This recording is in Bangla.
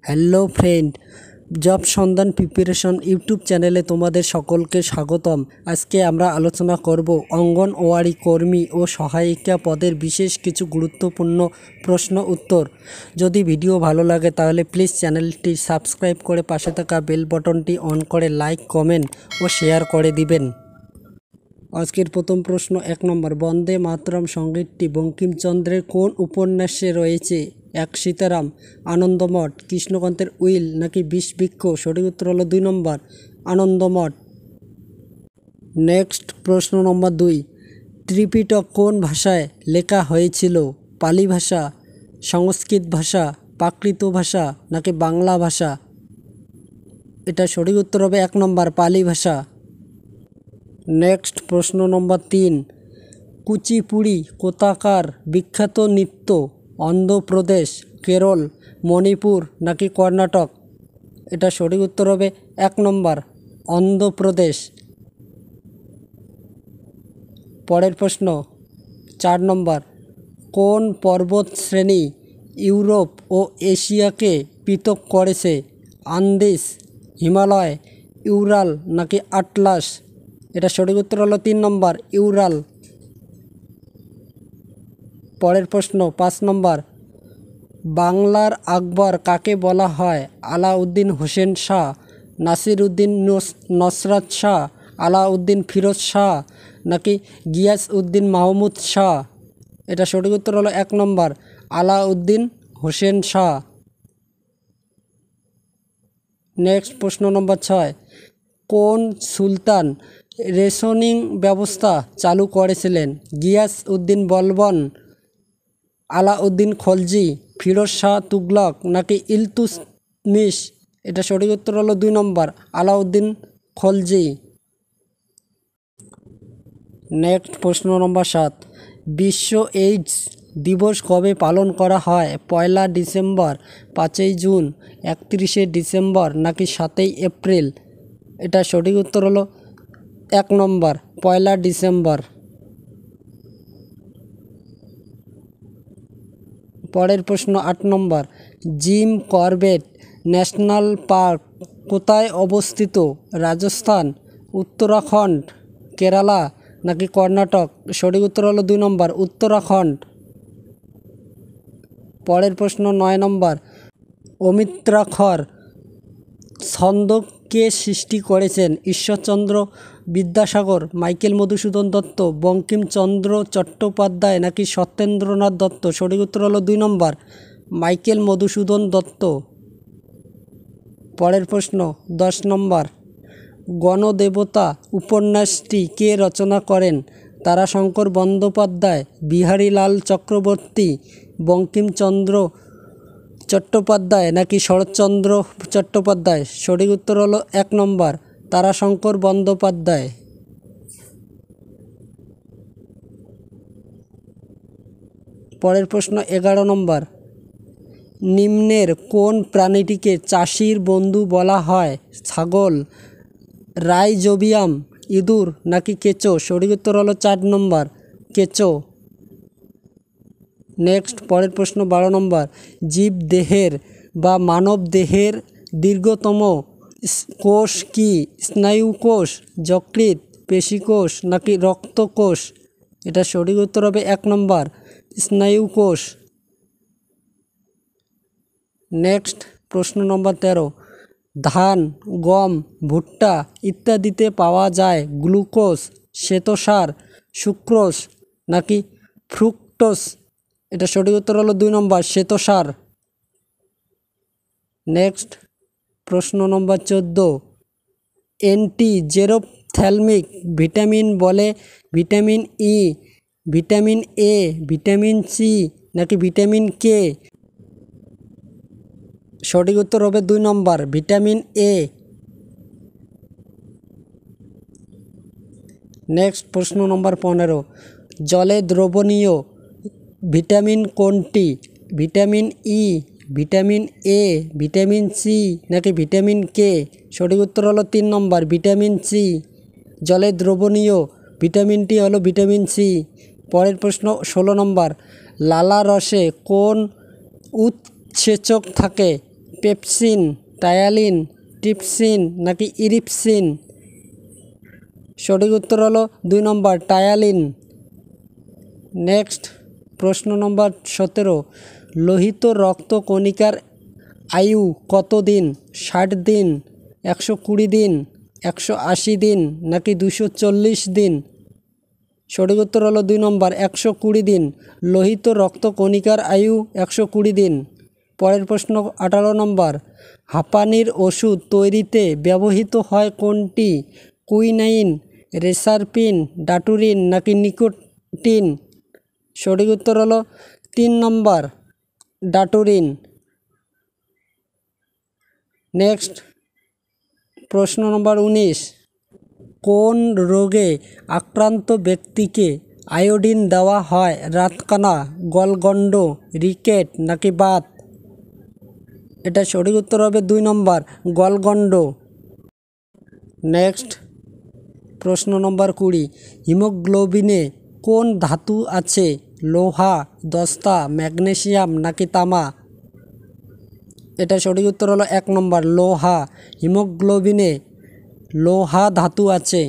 হ্যালো ফ্রেন্ড, জব সন্ধান প্রিপারেশন ইউটিউব চ্যানেলে তোমাদের সকলকে স্বাগতম। আজকে আমরা আলোচনা করব অঙ্গনওয়াড়ি কর্মী ও সহায়িকা পদের বিশেষ কিছু গুরুত্বপূর্ণ প্রশ্ন উত্তর। যদি ভিডিও ভালো লাগে তাহলে প্লিজ চ্যানেলটি সাবস্ক্রাইব করে পাশে থাকা বেল বাটনটি অন করে লাইক, কমেন্ট ও শেয়ার করে দিবেন। আজকের প্রথম প্রশ্ন 1 নম্বর, বন্দে মাতরম সঙ্গীতটি বঙ্কিমচন্দ্রের কোন উপন্যাসে রয়েছে? 1 সীতারাম, আনন্দমঠ, কৃষ্ণকান্তের উইল নাকি বিষবৃক্ষ? সঠিক উত্তর হলো 2 নম্বর আনন্দমঠ। নেক্সট প্রশ্ন নম্বর 2, ত্রিপিটক কোন ভাষায় লেখা হয়েছিল? পালি ভাষা, সংস্কৃত ভাষা, প্রাকৃত ভাষা নাকি বাংলা ভাষা? এটা সঠিক উত্তর হবে 1 নম্বর পালি ভাষা। নেক্সট প্রশ্ন নম্বর 3, কুচিপুড়ি কোথাকার বিখ্যাত নৃত্য? অন্ধ্রপ্রদেশ, কেরল, মণিপুর নাকি কর্ণাটক? এটা সঠিক উত্তর হবে 1 নম্বর অন্ধ্রপ্রদেশ। পরের প্রশ্ন 4 নম্বর, কোন পর্বত শ্রেণী ইউরোপ ও এশিয়াকে পৃথক করেছে? আন্দিস, হিমালয়, ইউরাল নাকি আটলাস? এটা সঠিক উত্তর হলো 3 নম্বর ইউরাল। পরের প্রশ্ন 5 নম্বর, বাংলার আকবর কাকে বলা হয়? আলাউদ্দিন হোসেন শাহ, নাসিরউদ্দিন নসরাত শাহ, আলাউদ্দিন ফিরোজ শাহ নাকি গিয়াস উদ্দিন মাহমুদ শাহ? এটা সঠিক উত্তর হলো 1 নম্বর আলাউদ্দিন হোসেন শাহ। নেক্সট প্রশ্ন নম্বর 6, কোন সুলতান রেশনিং ব্যবস্থা চালু করেছিলেন? গিয়াস উদ্দিন বলবন, আলাউদ্দিন খলজি, ফিরোজ শাহ তুগলক নাকি ইলতুৎমিশ? এটা সঠিক উত্তর হলো 2 নম্বর আলাউদ্দিন খলজি। নেক্সট প্রশ্ন নম্বর 7, বিশ্ব এইডস দিবস কবে পালন করা হয়? 1 ডিসেম্বর, 5 জুন, 31 ডিসেম্বর নাকি 7 এপ্রিল? এটা সঠিক উত্তর হলো 1 নম্বর 1 ডিসেম্বর। পরের প্রশ্ন 8 নম্বর, জিম করবেট ন্যাশনাল পার্ক কোথায় অবস্থিত? রাজস্থান, উত্তরাখণ্ড, কেরালা নাকি কর্ণাটক? সঠিক উত্তর হলো 2 নম্বর উত্তরাখণ্ড। পরের প্রশ্ন 9 নম্বর, অমিত্রাক্ষর ছন্দ কে সৃষ্টি করেছেন? ঈশ্বরচন্দ্র বিদ্যাসাগর, মাইকেল মধুসূদন দত্ত, বঙ্কিমচন্দ্র চট্টোপাধ্যায় নাকি সত্যেন্দ্রনাথ দত্ত? সঠিক উত্তর হলো 2 নম্বর মাইকেল মধুসূদন দত্ত। পরের প্রশ্ন 10 নম্বর, গণদেবতা উপন্যাসটি কে রচনা করেন? তারাশঙ্কর বন্দ্যোপাধ্যায়, বিহারীলাল চক্রবর্তী, বঙ্কিমচন্দ্র চট্টোপাধ্যায় নাকি শরৎচন্দ্র চট্টোপাধ্যায়? সঠিক উত্তর হলো 1 নম্বর তারাশঙ্কর বন্দ্যোপাধ্যায়। পরের প্রশ্ন 11 নম্বর, নিম্নের কোন প্রাণীটিকে চাষির বন্ধু বলা হয়? ছাগল, রাইজোবিয়াম, ইঁদুর নাকি কেঁচো? সঠিক উত্তর হলো 4 নম্বর কেঁচো। নেক্সট পরের প্রশ্ন 12 নম্বর, জীবদেহের বা মানব দেহের দীর্ঘতম কোষ কি? স্নায়ুকোষ, যকৃৎ, পেশিকোষ নাকি রক্তকোষ? এটা সঠিক উত্তর হবে 1 নম্বর স্নায়ুকোষ। নেক্সট প্রশ্ন নম্বর 13, ধান, গম, ভুট্টা ইত্যাদিতে পাওয়া যায় গ্লুকোজ, শ্বেতসার, সুক্রোজ নাকি ফ্রুক্টোজ? এটা সঠিক উত্তর হলো 2 নম্বর শ্বেতসার। নেক্সট প্রশ্ন নম্বর 14, অ্যান্টিজেরোফথ্যালমিক ভিটামিন বলে vitamin E, vitamin A, vitamin C নাকি ভিটামিন কে? সঠিক উত্তর হবে 2 নম্বর ভিটামিন এ। নেক্সট প্রশ্ন নম্বর 15, জলে দ্রবণীয় ভিটামিন কোনটি? Vitamin E, vitamin A, vitamin C নাকি ভিটামিন কে? সঠিক উত্তর হলো 3 নম্বর ভিটামিন সি। জলে দ্রবণীয় ভিটামিনটি হলো ভিটামিন সি। পরের প্রশ্ন 16 নম্বর, লালা রসে কোন উৎসেচক থাকে? পেপসিন, টায়ালিন, ট্রিপসিন নাকি ইরিপসিন? সঠিক উত্তর হলো 2 নম্বর টায়ালিন। নেক্সট প্রশ্ন নম্বর 17, লোহিত রক্তকণিকার আয়ু কত দিন? 60 দিন, 120 দিন, 180 দিন নাকি 240 দিন? সঠিক উত্তর হলো 2 নম্বর 120 দিন। লোহিত রক্তকণিকার আয়ু 120 দিন। পরের প্রশ্ন 18 নম্বর, হাঁপানির ওষুধ তৈরিতে ব্যবহৃত হয় কোনটি? কুইনাইন, রেসারপিন, ডাটুরিন নাকি নিকোটিন? সঠিক উত্তর হলো 3 নম্বর ডাটুরিন। নেক্সট প্রশ্ন নম্বর 19, কোন রোগে আক্রান্ত ব্যক্তিকে আয়োডিন দেওয়া হয়? রাতকানা, গলগণ্ড, রিকেট নাকি বাত? এটা সঠিক উত্তর হবে 2 নম্বর গলগণ্ড। নেক্সট প্রশ্ন নম্বর 20, হিমোগ্লোবিনে কোন ধাতু আছে? লোহা, দস্তা, ম্যাগনেসিয়াম নাকি তামা? এটা সঠিক উত্তর হলো 1 নম্বর লোহা। হিমোগ্লোবিনে লোহা ধাতু আছে।